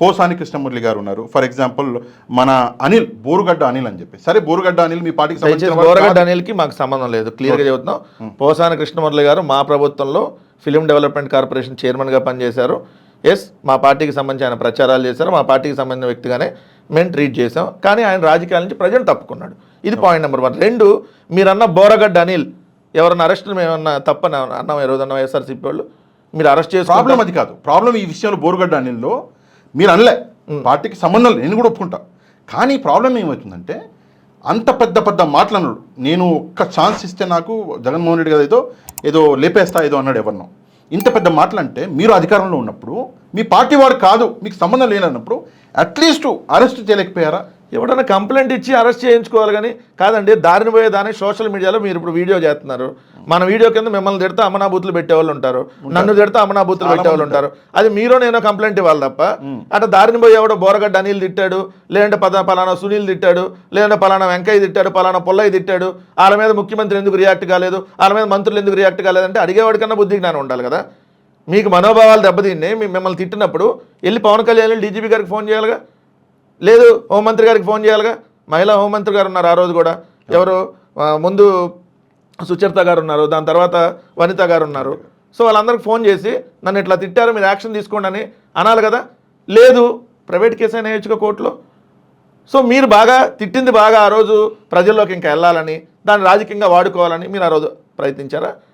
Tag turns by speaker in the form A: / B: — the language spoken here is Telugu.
A: పోసాని కృష్ణమురళి గారు ఉన్నారు. ఫర్ ఎగ్జాంపుల్ మన అనిల్, బోరుగడ్డ అనిల్ అని చెప్పి, సరే బోరుగడ్డ అనిల్ మీ పార్టీకి సంబంధించిన
B: బోరుగడ్డ అనిల్కి మాకు సంబంధం లేదు, క్లియర్గా చెబుతున్నాం. పోసాని కృష్ణమురళి గారు మా ప్రభుత్వంలో ఫిలిం డెవలప్మెంట్ కార్పొరేషన్ చైర్మన్గా పనిచేశారు. ఎస్, మా పార్టీకి సంబంధించి ఆయన ప్రచారాలు చేశారు, మా పార్టీకి సంబంధించిన వ్యక్తిగానే మేము ట్రీట్ చేసాం. కానీ ఆయన రాజకీయాల నుంచి ప్రజెంట్ తప్పుకున్నాడు. ఇది పాయింట్ నెంబర్ 1. 2, మీరన్న బోరగడ్డ అనిల్ ఎవరన్నా అరెస్టులు మేమన్నా తప్పని అన్నాం ఈ రోజన్నా వైఎస్ఆర్సీపీ వాళ్ళు? మీరు అరెస్ట్ చేసి
A: ప్రాబ్లం అది కాదు. ప్రాబ్లం ఈ విషయంలో బోరుగడ్డ అనిల్లో మీరు అనలే, పార్టీకి సంబంధం లేదు, నేను కూడా ఒప్పుకుంటా. కానీ ప్రాబ్లం ఏమవుతుందంటే అంత పెద్ద పెద్ద మాటలన్నాడు. నేను ఒక్క ఛాన్స్ ఇస్తే నాకు జగన్మోహన్ రెడ్డి గారు ఏదో లేపేస్తా ఏదో అన్నాడు ఎవరినో. ఇంత పెద్ద మాటలు అంటే మీరు అధికారంలో ఉన్నప్పుడు మీ పార్టీ వాడు కాదు, మీకు సంబంధం లేనప్పుడు అట్లీస్ట్ అరెస్ట్ చేయలేకపోయారా?
B: ఎవడన్నా కంప్లైంట్ ఇచ్చి అరెస్ట్ చేయించుకోవాలి. కానీ కాదండి, దారిని పోయేదాన్ని సోషల్ మీడియాలో మీరు ఇప్పుడు వీడియో చేస్తున్నారు. మన వీడియో కింద మిమ్మల్ని తిడితే అమనా బూతులు పెట్టేవాళ్ళు ఉంటారు, నన్ను తిడితే అమనా బూతులు పెట్టేవాళ్ళు ఉంటారు. అది మీరు నేను కంప్లైంట్ ఇవ్వాలి తప్ప అట్లా దారిని పోయి ఎవడో బోరగడ్డ అనిల్ తిట్టాడు, లేదంటే పలానా సునీల్ తిట్టాడు, లేదంటే పలానా వెంకయ్య తిట్టాడు, పలానా పొల్లయ్య తిట్టాడు, వాళ్ళ మీద ముఖ్యమంత్రి ఎందుకు రియాక్ట్ కాలేదు, వాళ్ళ మీద మంత్రులు ఎందుకు రియాక్ట్ కాలేదంటే అడిగేవాడికన్నా బుద్ధి జ్ఞానం ఉండాలి కదా. మీకు మనోభావాలు దెబ్బతిన్నాయి, మిమ్మల్ని తిట్టినప్పుడు వెళ్ళి పవన్ కళ్యాణ్ డీజీపీ గారికి ఫోన్ చేయాలిగా, లేదు హోంమంత్రి గారికి ఫోన్ చేయాలిగా. మహిళా హోంమంత్రి గారు ఉన్నారు ఆ రోజు కూడా, ఎవరు ముందు సుచరిత గారు ఉన్నారు, దాని తర్వాత వనిత గారు ఉన్నారు. సో వాళ్ళందరికీ ఫోన్ చేసి నన్ను ఇట్లా తిట్టారు, మీరు యాక్షన్ తీసుకోండి అని అనాలి కదా. లేదు, ప్రైవేట్ కేసు అయినా వేయచ్చుగా కోర్టులో. సో మీరు బాగా తిట్టింది బాగా ఆ రోజు ప్రజల్లోకి ఇంకా వెళ్ళాలని, దాన్ని రాజకీయంగా వాడుకోవాలని మీరు ఆ రోజు ప్రయత్నించారా?